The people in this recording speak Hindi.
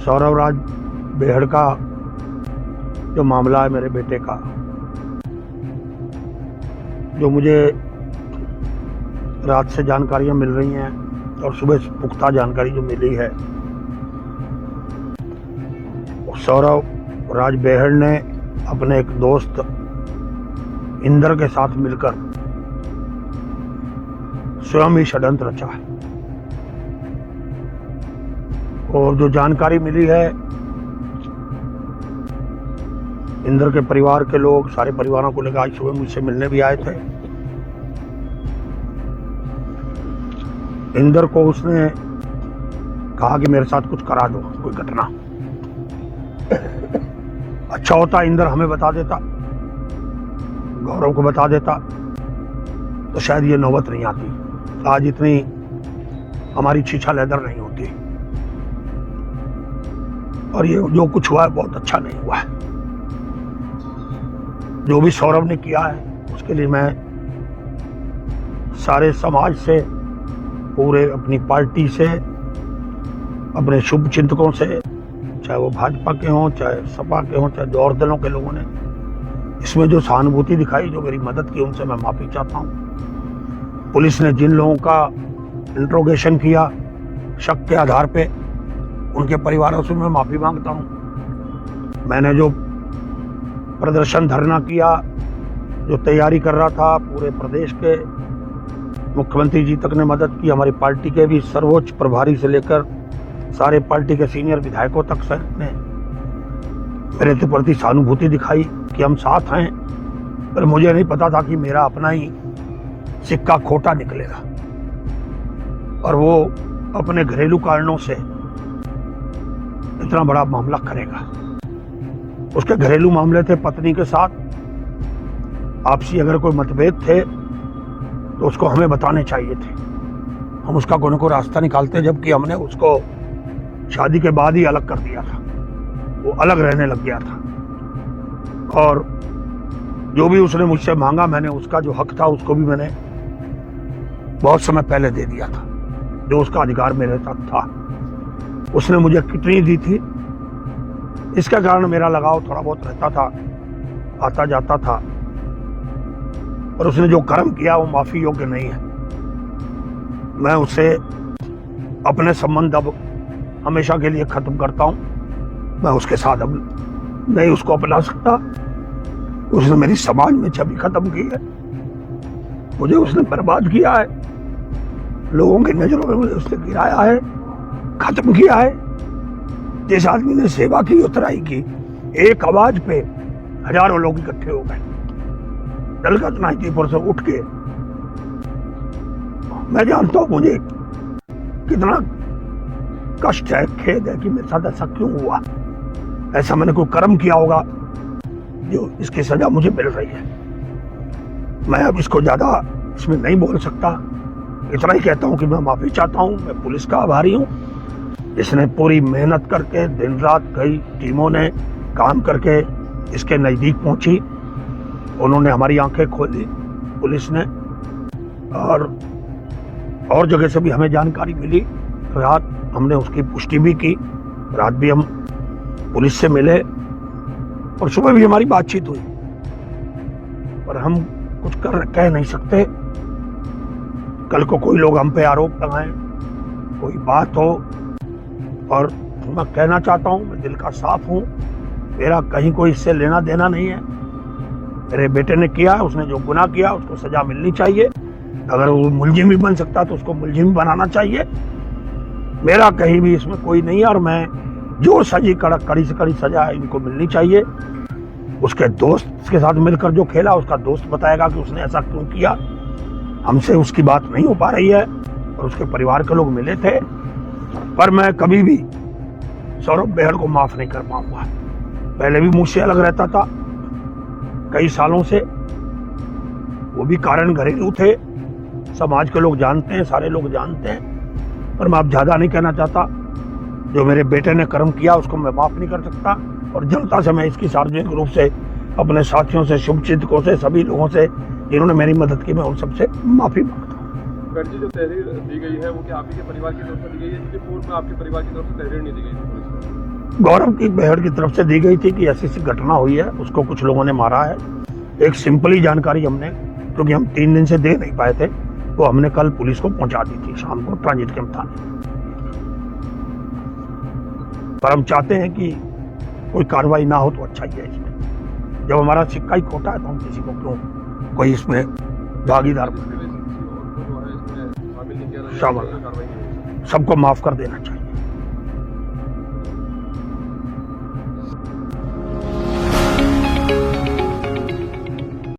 सौरव राज बेहड़ का जो मामला है मेरे बेटे का, जो मुझे रात से जानकारियां मिल रही हैं और सुबह से पुख्ता जानकारी जो मिली है, सौरव राज बेहड़ ने अपने एक दोस्त इंदर के साथ मिलकर स्वयं ही षड्यंत्र रचा है। और जो जानकारी मिली है, इंदर के परिवार के लोग सारे परिवारों को लेकर आज सुबह मुझसे मिलने भी आए थे। इंदर को उसने कहा कि मेरे साथ कुछ करा दो, कोई घटना। अच्छा होता इंदर हमें बता देता, गौरव को बता देता, तो शायद ये नौबत नहीं आती, आज इतनी हमारी छीछा लेदर नहीं होती। और ये जो कुछ हुआ है बहुत अच्छा नहीं हुआ है। जो भी सौरभ ने किया है उसके लिए मैं सारे समाज से, पूरे अपनी पार्टी से, अपने शुभ चिंतकों से, चाहे वो भाजपा के हों, चाहे सपा के हों, चाहे जो और दलों के लोगों ने इसमें जो सहानुभूति दिखाई, जो मेरी मदद की, उनसे मैं माफी चाहता हूं। पुलिस ने जिन लोगों का इंट्रोगेशन किया शक के आधार पे, उनके परिवारों से मैं माफी मांगता हूं। मैंने जो प्रदर्शन धरना किया, जो तैयारी कर रहा था, पूरे प्रदेश के मुख्यमंत्री जी तक ने मदद की, हमारी पार्टी के भी सर्वोच्च प्रभारी से लेकर सारे पार्टी के सीनियर विधायकों तक ने मेरे प्रति सहानुभूति दिखाई कि हम साथ हैं। पर मुझे नहीं पता था कि मेरा अपना ही सिक्का खोटा निकलेगा और वो अपने घरेलू कारणों से इतना बड़ा मामला करेगा। उसके घरेलू मामले थे पत्नी के साथ, आपसी अगर कोई मतभेद थे तो उसको हमें बताने चाहिए थे, हम उसका कोई न कोई रास्ता निकालते, जबकि हमने उसको शादी के बाद ही अलग कर दिया था, वो अलग रहने लग गया था। और जो भी उसने मुझसे मांगा, मैंने उसका जो हक था उसको भी मैंने बहुत समय पहले दे दिया था, जो उसका अधिकार मेरे साथ था। उसने मुझे किडनी दी थी, इसके कारण मेरा लगाव थोड़ा बहुत रहता था, आता जाता था। और उसने जो कर्म किया वो माफी योग्य नहीं है। मैं उससे अपने संबंध अब हमेशा के लिए खत्म करता हूं। मैं उसके साथ अब नहीं उसको अपना सकता। उसने मेरी समाज में छवि खत्म की है, मुझे उसने बर्बाद किया है, लोगों की नजरों में मुझे उसने गिराया है, खत्म किया है। जिस आदमी ने सेवा की, उतराई की, एक आवाज पे हजारों लोग इकट्ठे हो गए, दलगत नाइतीपुर से उठ के। मैं जानता हूं मुझे कितना कष्ट है, खेद है कि मेरे साथ ऐसा क्यों हुआ। ऐसा मैंने कोई कर्म किया होगा जो इसकी सजा मुझे मिल रही है। मैं अब इसको ज्यादा इसमें नहीं बोल सकता, इतना ही कहता हूं कि मैं माफी चाहता हूं। मैं पुलिस का आभारी हूं, इसने पूरी मेहनत करके दिन रात कई टीमों ने काम करके इसके नजदीक पहुंची, उन्होंने हमारी आंखें खोली पुलिस ने। और जगह से भी हमें जानकारी मिली, रात हमने उसकी पुष्टि भी की, रात भी हम पुलिस से मिले और सुबह भी हमारी बातचीत हुई। पर हम कुछ कह नहीं सकते, कल को कोई लोग हम पे आरोप लगाएं, कोई बात हो। और मैं कहना चाहता हूं, मैं दिल का साफ हूं, मेरा कहीं कोई इससे लेना देना नहीं है। मेरे बेटे ने किया, उसने जो गुनाह किया उसको सजा मिलनी चाहिए। अगर वो मुलजिम भी बन सकता तो उसको मुलजिम भी बनाना चाहिए। मेरा कहीं भी इसमें कोई नहीं है। और मैं जो सजी कड़ी से कड़ी सजा है इनको मिलनी चाहिए। उसके दोस्त के साथ मिलकर जो खेला, उसका दोस्त बताएगा कि उसने ऐसा क्यों किया। हमसे उसकी बात नहीं हो पा रही है और उसके परिवार के लोग मिले थे, पर मैं कभी भी सौरभ बेहड़ को माफ नहीं कर पाऊंगा। पहले भी मुझसे अलग रहता था कई सालों से, वो भी कारण घरेलू थे, समाज के लोग जानते हैं, सारे लोग जानते हैं। पर मैं अब ज्यादा नहीं कहना चाहता। जो मेरे बेटे ने कर्म किया उसको मैं माफ नहीं कर सकता। और जनता से मैं इसकी सार्वजनिक रूप से, अपने साथियों से, शुभचिंतकों से, सभी लोगों से जिन्होंने मेरी मदद की, मैं उन सबसे माफी मांगता हूँ। कर्जी जो तहरीर दी गई है वो क्या आप ही के परिवार की तरफ से दी गई है, क्योंकि पूर्व में आपके परिवार की तरफ से तहरीर नहीं दी गई थी पुलिस को? गौरव की बहन की तरफ से दी गई थी कि ऐसी ऐसी घटना हुई है, उसको कुछ लोगों ने मारा है। एक सिंपली जानकारी हमने, क्योंकि हम 3 दिन से दे नहीं पाए थे, तो हमने कल पुलिस को पहुंचा दी थी शाम को ट्रांजिट कैंप थाने। पर हम चाहते हैं कि कोई कार्रवाई ना हो तो अच्छा ही है। इसमें जब हमारा सिक्का ही खोटा है तो हम किसी को क्यों कोई इसमें भागीदार बने। सबको माफ कर देना चाहिए।